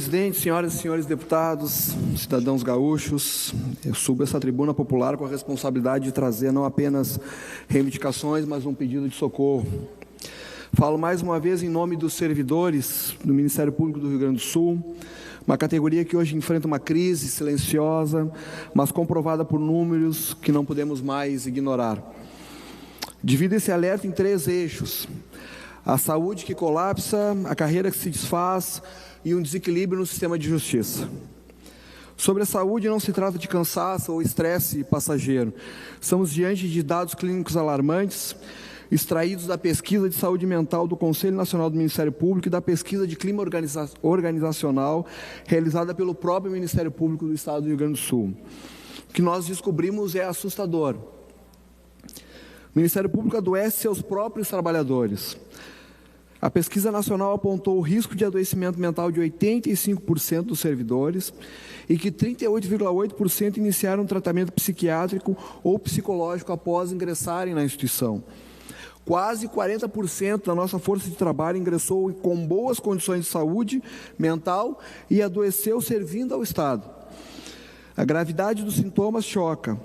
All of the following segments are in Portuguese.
presidente, senhoras e senhores deputados, cidadãos gaúchos, eu subo essa tribuna popular com a responsabilidade de trazer não apenas reivindicações, mas um pedido de socorro. Falo mais uma vez em nome dos servidores do Ministério Público do Rio Grande do Sul, uma categoria que hoje enfrenta uma crise silenciosa, mas comprovada por números que não podemos mais ignorar. Divido esse alerta em 3 eixos: a saúde que colapsa, a carreira que se desfaz e um desequilíbrio no sistema de justiça. Sobre a saúde, não se trata de cansaço ou estresse passageiro. Estamos diante de dados clínicos alarmantes, extraídos da pesquisa de saúde mental do Conselho Nacional do Ministério Público e da pesquisa de clima organizacional realizada pelo próprio Ministério Público do Estado do Rio Grande do Sul. O que nós descobrimos é assustador. O Ministério Público adoece seus próprios trabalhadores. A pesquisa nacional apontou o risco de adoecimento mental de 85% dos servidores e que 38,8% iniciaram tratamento psiquiátrico ou psicológico após ingressarem na instituição. Quase 40% da nossa força de trabalho ingressou com boas condições de saúde mental e adoeceu servindo ao Estado. A gravidade dos sintomas choca.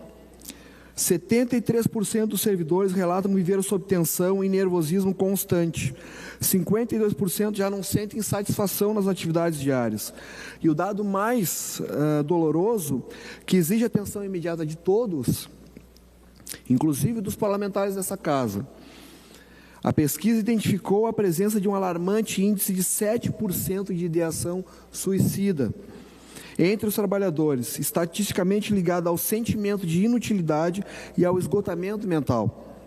73% dos servidores relatam viver sob tensão e nervosismo constante. 52% já não sentem satisfação nas atividades diárias. E o dado mais doloroso, que exige atenção imediata de todos, inclusive dos parlamentares dessa casa. A pesquisa identificou a presença de um alarmante índice de 7% de ideação suicida entre os trabalhadores, estatisticamente ligado ao sentimento de inutilidade e ao esgotamento mental.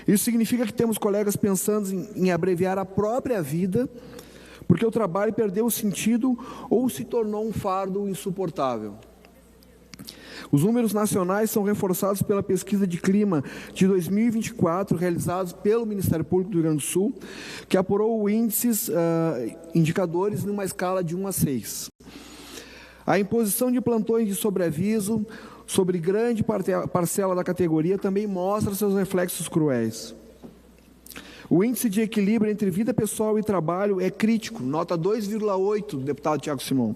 Isso significa que temos colegas pensando em abreviar a própria vida, porque o trabalho perdeu o sentido ou se tornou um fardo insuportável. Os números nacionais são reforçados pela pesquisa de clima de 2024, realizados pelo Ministério Público do Rio Grande do Sul, que apurou indicadores numa escala de 1 a 6. A imposição de plantões de sobreaviso sobre grande parcela da categoria também mostra seus reflexos cruéis. O índice de equilíbrio entre vida pessoal e trabalho é crítico, nota 2,8 do deputado Tiago Simão,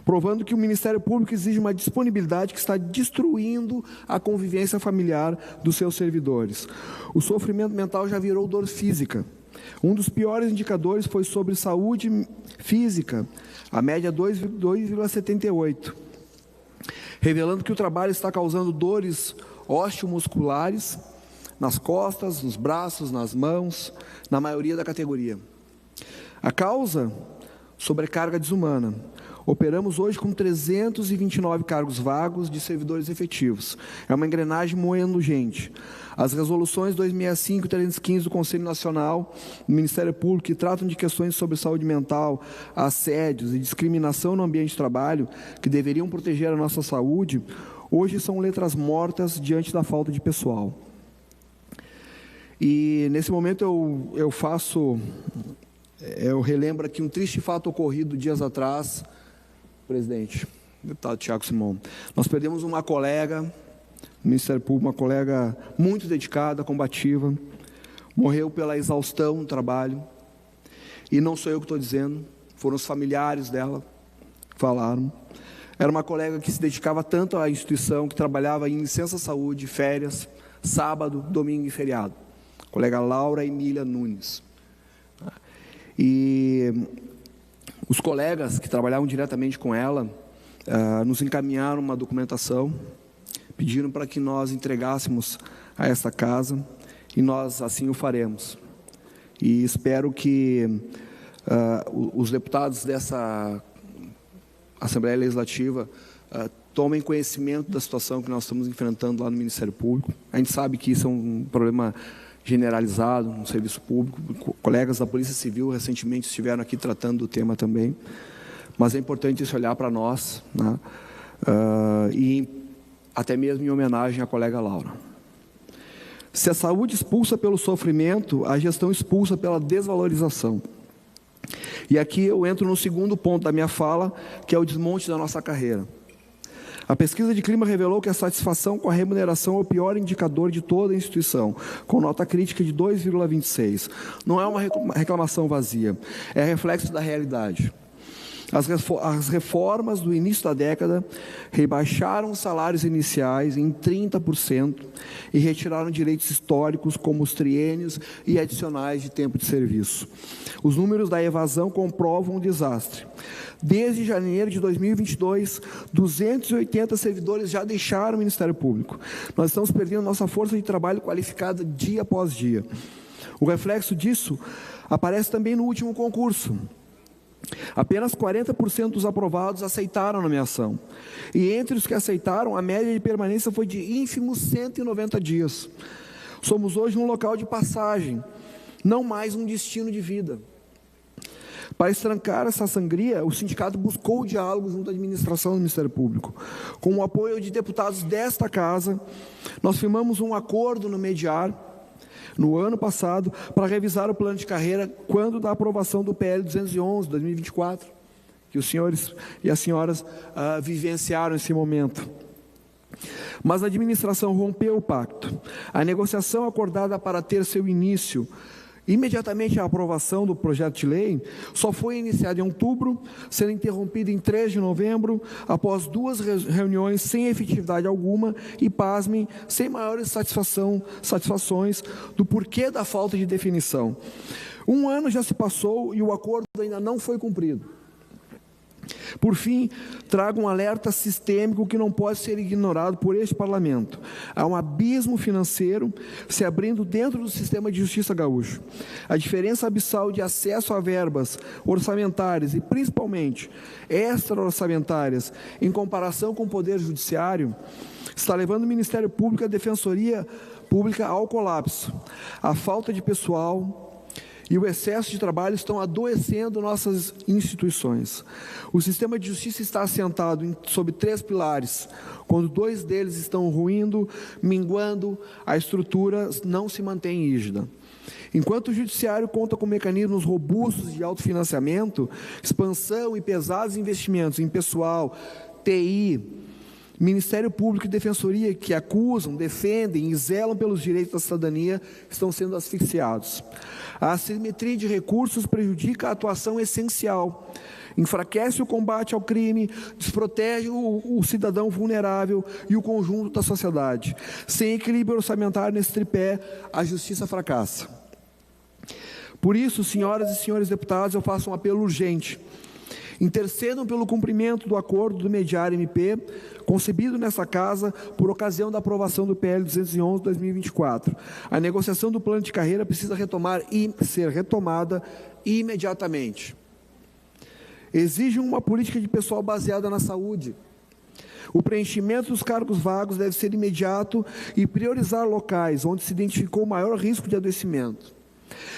provando que o Ministério Público exige uma disponibilidade que está destruindo a convivência familiar dos seus servidores. O sofrimento mental já virou dor física. Um dos piores indicadores foi sobre saúde física, a média 2,78, revelando que o trabalho está causando dores osteomusculares nas costas, nos braços, nas mãos, na maioria da categoria. A causa? Sobrecarga desumana. Operamos hoje com 329 cargos vagos de servidores efetivos. É uma engrenagem moendo gente. As resoluções 265 e 315 do Conselho Nacional do Ministério Público, que tratam de questões sobre saúde mental, assédios e discriminação no ambiente de trabalho, que deveriam proteger a nossa saúde, hoje são letras mortas diante da falta de pessoal. E nesse momento eu relembro aqui um triste fato ocorrido dias atrás, presidente, deputado Tiago Simão. Nós perdemos uma colega no Ministério Público, uma colega muito dedicada, combativa, morreu pela exaustão no trabalho, e não sou eu que estou dizendo, foram os familiares dela que falaram. Era uma colega que se dedicava tanto à instituição, que trabalhava em licença-saúde, férias, sábado, domingo e feriado. A colega Laura Emília Nunes. E os colegas que trabalhavam diretamente com ela nos encaminharam uma documentação, pediram para que nós entregássemos a esta casa, e nós assim o faremos. E espero que os deputados dessa Assembleia Legislativa tomem conhecimento da situação que nós estamos enfrentando lá no Ministério Público. A gente sabe que isso é um problema generalizado no serviço público. Colegas da Polícia Civil recentemente estiveram aqui tratando do tema também, mas é importante isso olhar para nós, né? E até mesmo em homenagem à colega Laura. Se a saúde expulsa pelo sofrimento, a gestão expulsa pela desvalorização. E aqui eu entro no segundo ponto da minha fala, que é o desmonte da nossa carreira. A pesquisa de clima revelou que a satisfação com a remuneração é o pior indicador de toda a instituição, com nota crítica de 2,26. Não é uma reclamação vazia, é reflexo da realidade. As reformas do início da década rebaixaram os salários iniciais em 30% e retiraram direitos históricos como os triênios e adicionais de tempo de serviço. Os números da evasão comprovam o desastre. Desde janeiro de 2022, 280 servidores já deixaram o Ministério Público. Nós estamos perdendo nossa força de trabalho qualificada dia após dia. O reflexo disso aparece também no último concurso. Apenas 40% dos aprovados aceitaram a nomeação. E entre os que aceitaram, a média de permanência foi de ínfimos 190 dias. Somos hoje um local de passagem, não mais um destino de vida. Para estrancar essa sangria, o sindicato buscou o diálogo junto à administração do Ministério Público. Com o apoio de deputados desta casa, nós firmamos um acordo no Mediar, no ano passado, para revisar o plano de carreira quando da aprovação do PL 211, 2024, que os senhores e as senhoras vivenciaram esse momento. Mas a administração rompeu o pacto. A negociação acordada para ter seu início imediatamente à aprovação do projeto de lei, só foi iniciada em outubro, sendo interrompida em 3 de novembro, após 2 reuniões sem efetividade alguma e, pasmem, sem maiores satisfações do porquê da falta de definição. Um ano já se passou e o acordo ainda não foi cumprido. Por fim, trago um alerta sistêmico que não pode ser ignorado por este Parlamento. Há um abismo financeiro se abrindo dentro do sistema de justiça gaúcho. A diferença abissal de acesso a verbas orçamentárias e, principalmente, extra-orçamentárias, em comparação com o Poder Judiciário, está levando o Ministério Público e a Defensoria Pública ao colapso. A falta de pessoal e o excesso de trabalho estão adoecendo nossas instituições. O sistema de justiça está assentado sob 3 pilares. Quando 2 deles estão ruindo, minguando, a estrutura não se mantém rígida. Enquanto o Judiciário conta com mecanismos robustos de autofinanciamento, expansão e pesados investimentos em pessoal, TI, Ministério Público e Defensoria, que acusam, defendem e zelam pelos direitos da cidadania, estão sendo asfixiados. A assimetria de recursos prejudica a atuação essencial, enfraquece o combate ao crime, desprotege o cidadão vulnerável e o conjunto da sociedade. Sem equilíbrio orçamentário nesse tripé, a justiça fracassa. Por isso, senhoras e senhores deputados, eu faço um apelo urgente. Intercedam pelo cumprimento do acordo do Mediar MP, concebido nessa casa por ocasião da aprovação do PL 211/2024. A negociação do plano de carreira precisa ser retomada imediatamente. Exige uma política de pessoal baseada na saúde. O preenchimento dos cargos vagos deve ser imediato e priorizar locais onde se identificou o maior risco de adoecimento.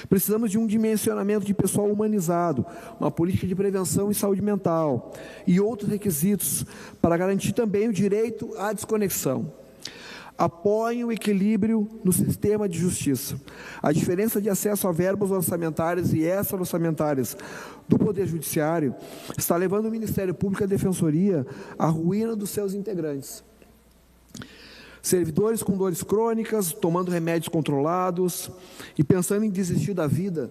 Precisamos de um dimensionamento de pessoal humanizado, uma política de prevenção e saúde mental e outros requisitos para garantir também o direito à desconexão. Apoiem o equilíbrio no sistema de justiça. A diferença de acesso a verbas orçamentárias e extra-orçamentárias do Poder Judiciário está levando o Ministério Público e a Defensoria à ruína dos seus integrantes. Servidores com dores crônicas, tomando remédios controlados e pensando em desistir da vida,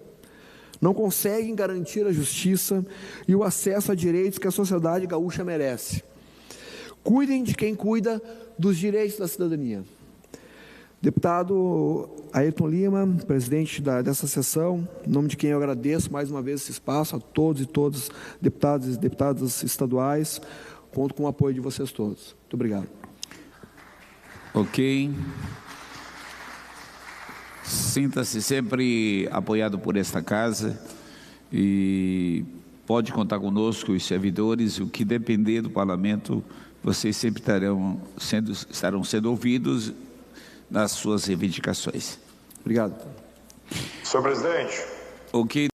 não conseguem garantir a justiça e o acesso a direitos que a sociedade gaúcha merece. Cuidem de quem cuida dos direitos da cidadania. Deputado Ayrton Lima, presidente dessa sessão, em nome de quem eu agradeço mais uma vez esse espaço, a todos e todas, deputados e deputadas estaduais, conto com o apoio de vocês todos. Muito obrigado. Ok. Sinta-se sempre apoiado por esta casa e pode contar conosco, os servidores, o que depender do parlamento, vocês sempre estarão sendo ouvidos nas suas reivindicações. Obrigado. Senhor presidente. Ok.